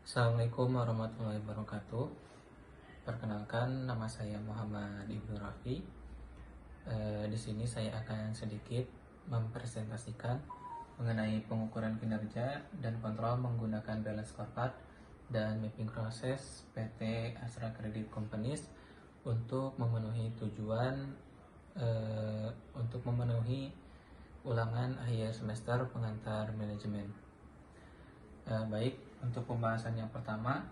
Assalamualaikum warahmatullahi wabarakatuh. Perkenalkan, nama saya Muhammad Ibnu Rafi. Di sini saya akan sedikit mempresentasikan mengenai pengukuran kinerja dan kontrol menggunakan balance scorecard dan mapping proses PT Astra Credit Companies untuk memenuhi tujuan untuk memenuhi ulangan akhir semester pengantar manajemen. Baik, untuk pembahasan yang pertama,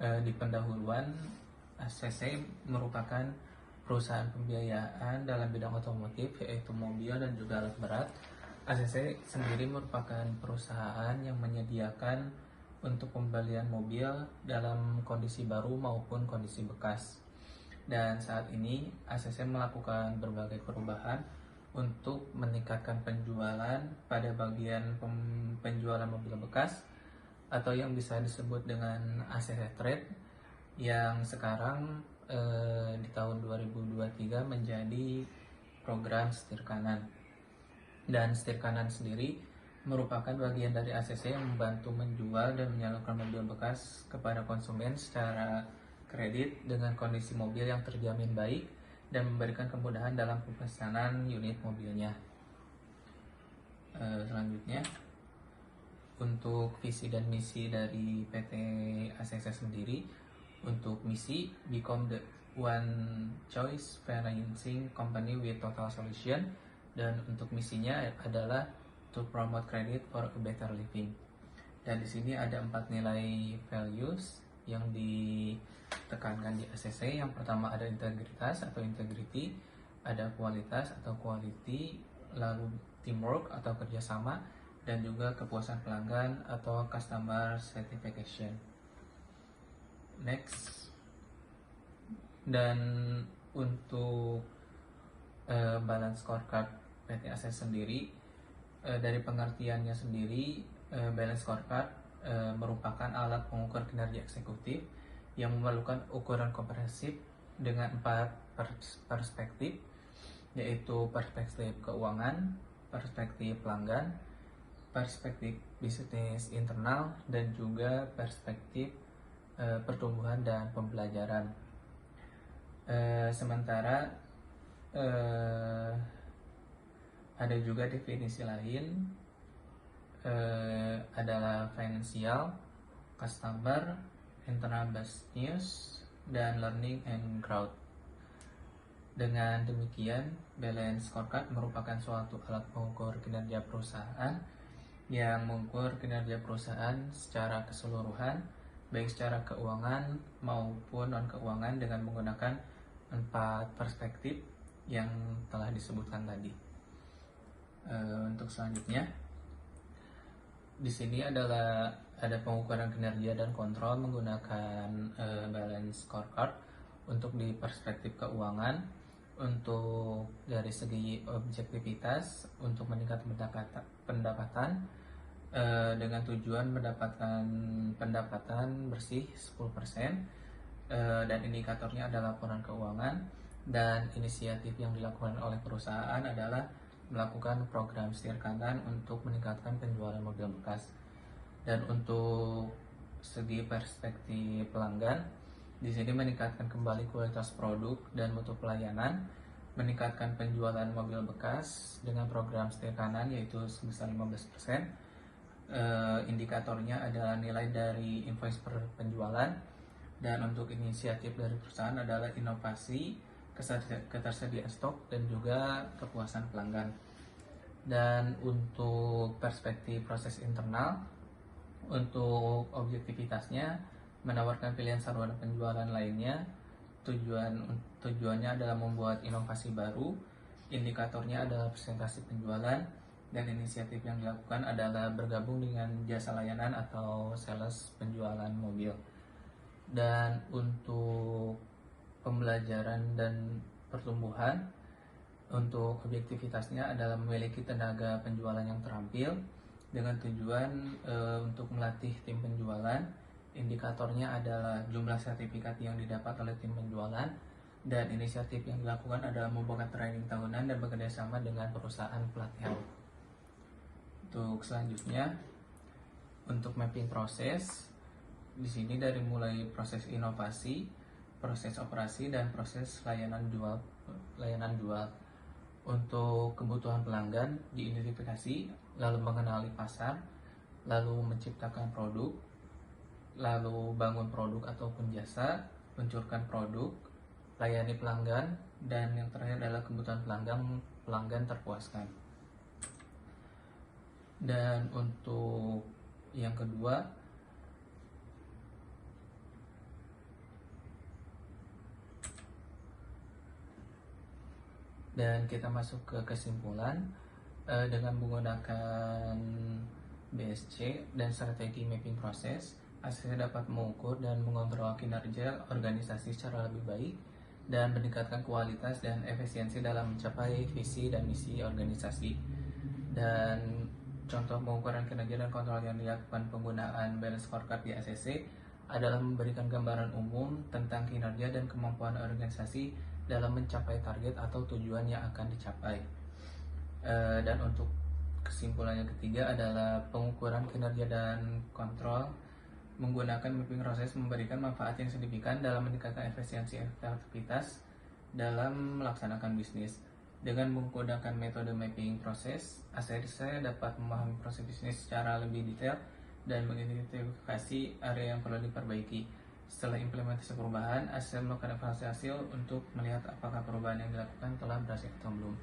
di pendahuluan, ACC merupakan perusahaan pembiayaan dalam bidang otomotif, yaitu mobil dan juga alat berat. ACC sendiri merupakan perusahaan yang menyediakan untuk pembelian mobil dalam kondisi baru maupun kondisi bekas. Dan saat ini ACC melakukan berbagai perubahan untuk meningkatkan penjualan pada bagian penjualan mobil bekas atau yang bisa disebut dengan ACC Trade, yang sekarang di tahun 2023 menjadi program setir kanan. Dan setir kanan sendiri merupakan bagian dari ACC yang membantu menjual dan menyalurkan mobil bekas kepada konsumen secara kredit dengan kondisi mobil yang terjamin baik dan memberikan kemudahan dalam pemesanan unit mobilnya. Selanjutnya, untuk visi dan misi dari PT ACC sendiri, untuk misi become the one choice financing company with total solution, dan untuk misinya adalah to promote credit for a better living. Dan di sini ada 4 nilai values yang ditekankan di ACC. Yang pertama ada integritas atau integrity, ada kualitas atau quality, lalu teamwork atau kerjasama, dan juga kepuasan pelanggan atau customer satisfaction. Next, dan untuk balance scorecard PT ACC sendiri, dari pengertiannya sendiri, balance scorecard merupakan alat pengukur kinerja eksekutif yang memerlukan ukuran komprehensif dengan 4 perspektif, yaitu perspektif keuangan, perspektif pelanggan, perspektif bisnis internal, dan juga perspektif pertumbuhan dan pembelajaran. Sementara ada juga definisi lain, adalah financial, customer, internal business, dan learning and growth. Dengan demikian, balance scorecard merupakan suatu alat pengukur kinerja perusahaan yang mengukur kinerja perusahaan secara keseluruhan, baik secara keuangan maupun non-keuangan, dengan menggunakan 4 perspektif yang telah disebutkan tadi. Untuk selanjutnya, di sini adalah ada pengukuran kinerja dan kontrol menggunakan balance scorecard. Untuk di perspektif keuangan, untuk dari segi objektivitas, untuk meningkatkan pendapatan dengan tujuan mendapatkan pendapatan bersih 10%, dan indikatornya adalah laporan keuangan. Dan inisiatif yang dilakukan oleh perusahaan adalah melakukan program setir kanan untuk meningkatkan penjualan mobil bekas. Dan untuk segi perspektif pelanggan, di sini meningkatkan kembali kualitas produk dan mutu pelayanan, meningkatkan penjualan mobil bekas dengan program setir kanan yaitu sebesar 15%. Indikatornya adalah nilai dari invoice per penjualan. Dan untuk inisiatif dari perusahaan adalah inovasi, ketersediaan stok, dan juga kepuasan pelanggan. Dan untuk perspektif proses internal, untuk objektivitasnya menawarkan pilihan sarana penjualan lainnya. Tujuannya adalah membuat inovasi baru. Indikatornya adalah presentasi penjualan, dan inisiatif yang dilakukan adalah bergabung dengan jasa layanan atau sales penjualan mobil. Dan untuk pembelajaran dan pertumbuhan, untuk objektivitasnya adalah memiliki tenaga penjualan yang terampil dengan tujuan untuk melatih tim penjualan. Indikatornya adalah jumlah sertifikat yang didapat oleh tim penjualan, dan inisiatif yang dilakukan adalah membuka training tahunan dan bekerjasama dengan perusahaan pelatihan. Untuk selanjutnya, Untuk mapping proses, di sini dari mulai proses inovasi, proses operasi, dan proses layanan jual. Untuk kebutuhan pelanggan diidentifikasi, lalu mengenali pasar, lalu menciptakan produk, lalu bangun produk ataupun jasa, luncurkan produk, layani pelanggan, dan yang terakhir adalah kebutuhan pelanggan terpuaskan. Dan untuk yang kedua, dan kita masuk ke kesimpulan. Dengan menggunakan BSC dan strategi mapping proses, ACC dapat mengukur dan mengontrol kinerja organisasi secara lebih baik dan meningkatkan kualitas dan efisiensi dalam mencapai visi dan misi organisasi. Dan contoh pengukuran kinerja dan kontrol yang dilakukan penggunaan balance scorecard di ACC adalah memberikan gambaran umum tentang kinerja dan kemampuan organisasi dalam mencapai target atau tujuan yang akan dicapai. Dan untuk kesimpulan yang ketiga adalah pengukuran kinerja dan kontrol menggunakan mapping proses memberikan manfaat yang signifikan dalam meningkatkan efisiensi aktivitas dalam melaksanakan bisnis. Dengan menggunakan metode mapping proses, ACC dapat memahami proses bisnis secara lebih detail dan mengidentifikasi area yang perlu diperbaiki. Setelah implementasi perubahan, ACC melakukan evaluasi hasil untuk melihat apakah perubahan yang dilakukan telah berhasil atau belum.